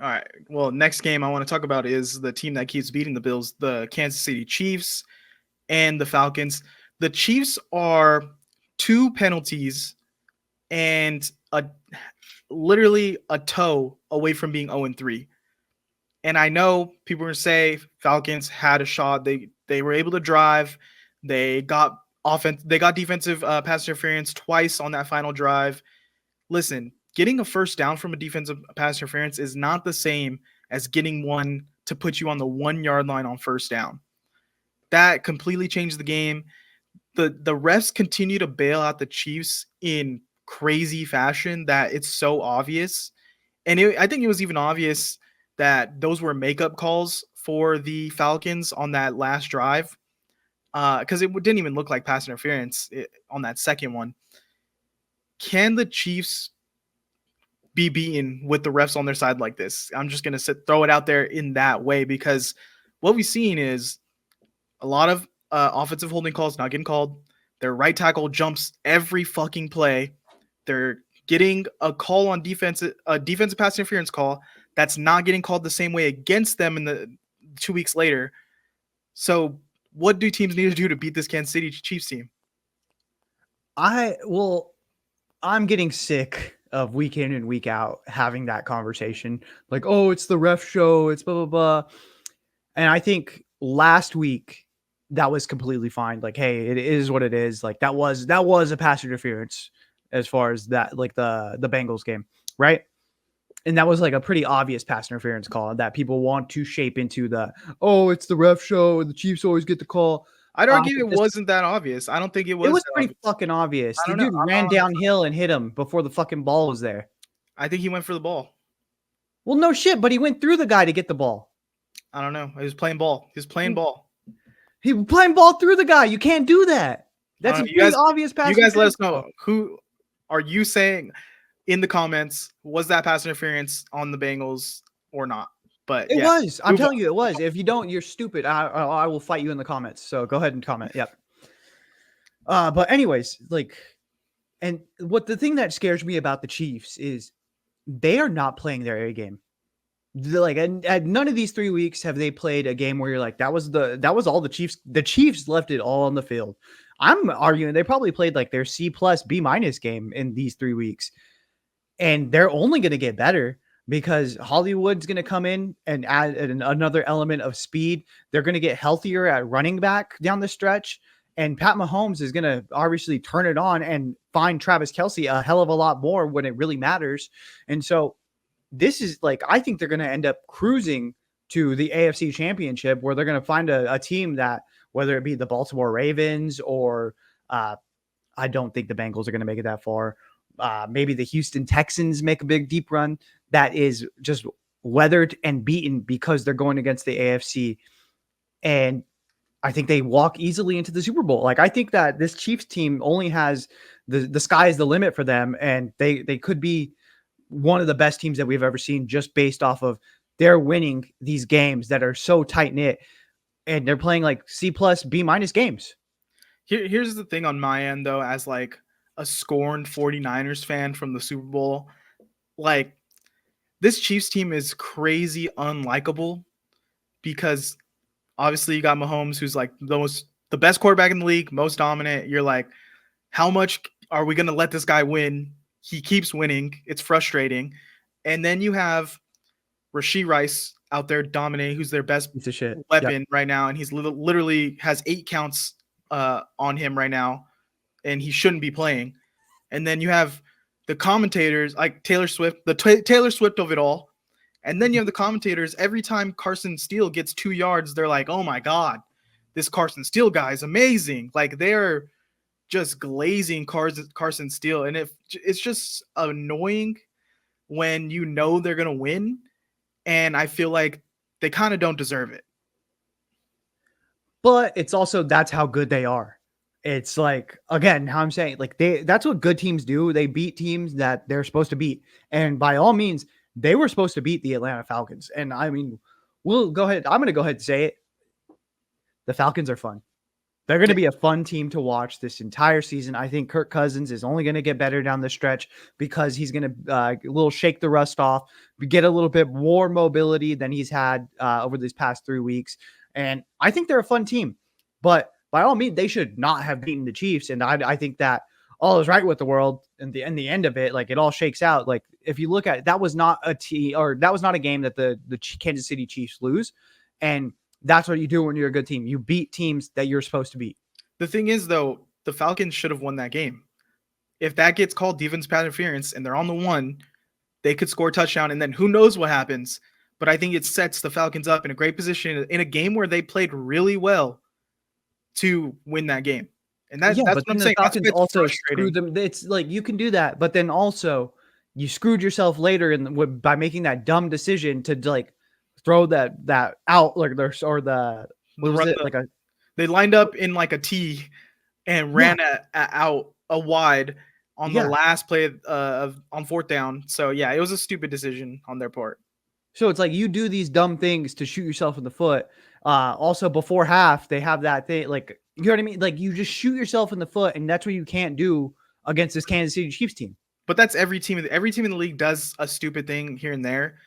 All right. Well, next game I want to talk about is the team that keeps beating the Bills, the Kansas City Chiefs and the Falcons. The Chiefs are 2 penalties and a literally a toe away from being 0-3. And I know people are going to say Falcons had a shot. They were able to drive. They got They got defensive pass interference twice on that final drive. Listen, getting a first down from a defensive pass interference is not the same as getting one to put you on the 1 yard line on first down. That completely changed the game. The refs continue to bail out the Chiefs in crazy fashion that it's so obvious. And I think it was even obvious that those were makeup calls for the Falcons on that last drive, because it didn't even look like pass interference on that second one. Can the Chiefs be beaten with the refs on their side like this? I'm just going to throw it out there in that way, because what we've seen is a lot of offensive holding calls not getting called. Their right tackle jumps every fucking play. They're getting a call on defensive pass interference call that's not getting called the same way against them in the 2 weeks later. So what do teams need to do to beat this Kansas City Chiefs team? I'm getting sick of week in and week out having that conversation. Like, oh, it's the ref show, it's blah blah blah. And I think last week that was completely fine. Like, hey, it is what it is. Like that was a pass interference as far as that, like the Bengals game, right? And that was like a pretty obvious pass interference call that people want to shape into it's the ref show and the Chiefs always get the call. I'd argue it wasn't that obvious. I don't think it was. It was that pretty obvious. fucking obvious. I The don't know. dude ran downhill and hit him before the fucking ball was there. I think he went for the ball. Well, no shit, but he went through the guy to get the ball. I don't know. He was playing ball. He was playing ball. He was playing ball through the guy. You can't do that. That's a pretty obvious pass. You guys let us know. Who are you saying in the comments? Was that pass interference on the Bengals or not? But it was. I'm telling you, it was. If you don't, you're stupid. I will fight you in the comments. So go ahead and comment. Yep. But anyways, and the thing that scares me about the Chiefs is they are not playing their A game. At none of these 3 weeks have they played a game where you're like, that was all the Chiefs. The Chiefs left it all on the field. I'm arguing they probably played like their C+, B- game in these 3 weeks. And they're only going to get better because Hollywood's going to come in and add another element of speed. They're going to get healthier at running back down the stretch. And Pat Mahomes is going to obviously turn it on and find Travis Kelce a hell of a lot more when it really matters. And so this is I think they're going to end up cruising to the AFC Championship, where they're going to find a team that, whether it be the Baltimore Ravens or I don't think the Bengals are going to make it that far. Maybe the Houston Texans make a big deep run that is just weathered and beaten because they're going against the AFC. And I think they walk easily into the Super Bowl. I think that this Chiefs team only has the sky is the limit for them. And they could be one of the best teams that we've ever seen, just based off of they're winning these games that are so tight knit, and they're playing like C+, B- games. Here's the thing on my end, though, as a scorned 49ers fan from the Super Bowl, this Chiefs team is crazy unlikable, because obviously you got Mahomes, who's the best quarterback in the league, most dominant. You're like, how much are we going to let this guy win? He keeps winning. It's frustrating. And then you have Rashee Rice out there dominating, who's their best weapon right now. And he's literally has 8 counts on him right now, and he shouldn't be playing. And then you have the commentators like Taylor Swift, Taylor Swift of it all. And then you have the commentators, every time Carson Steele gets 2 yards, they're like, oh my God, this Carson Steele guy is amazing. They're just glazing Carson Steele. And it's just annoying when you know they're going to win. And I feel like they kind of don't deserve it. But it's also, that's how good they are. It's again, how I'm saying, that's what good teams do. They beat teams that they're supposed to beat. And by all means, they were supposed to beat the Atlanta Falcons. And I mean, we'll go ahead. I'm going to go ahead and say it. The Falcons are fun. They're going to be a fun team to watch this entire season. I think Kirk Cousins is only going to get better down the stretch because he's going to a little shake the rust off, get a little bit more mobility than he's had over these past 3 weeks. And I think they're a fun team. But by all means, they should not have beaten the Chiefs. And I think that all is right with the world. And in the end of it, like it all shakes out. Like if you look at it, that was not a game that the Kansas City Chiefs lose. And that's what you do when you're a good team. You beat teams that you're supposed to beat. The thing is, though, the Falcons should have won that game. If that gets called defense pass interference and they're on the one, they could score a touchdown, and then who knows what happens. But I think it sets the Falcons up in a great position in a game where they played really well to win that game. And that's but what I'm then saying. the Falcons also frustrating. screwed them. It's like you can do that, but then also you screwed yourself later by making that dumb decision to like throw that out like They lined up in like a T and ran out a wide on the last play on fourth down. So yeah, it was a stupid decision on their part. So it's like you do these dumb things to shoot yourself in the foot. Also before half, they have that thing like, you know what I mean? Like you just shoot yourself in the foot, and that's what you can't do against this Kansas City Chiefs team. But that's every team. Every team in the league does a stupid thing here and there.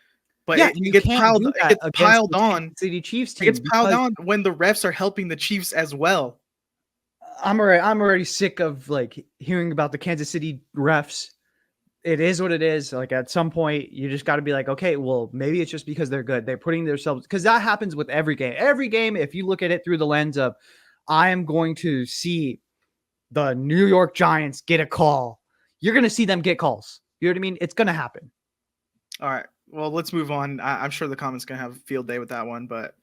But yeah, it gets piled on. City Chiefs team. It gets piled on when the refs are helping the Chiefs as well. I'm already sick of like hearing about the Kansas City refs. It is what it is. Like at some point, you just got to be like, okay, well, maybe it's just because they're good. They're putting themselves, because that happens with every game. Every game, if you look at it through the lens of, I am going to see the New York Giants get a call, you're going to see them get calls. You know what I mean? It's going to happen. All right. Well, let's move on. I'm sure the comments going to have a field day with that one, but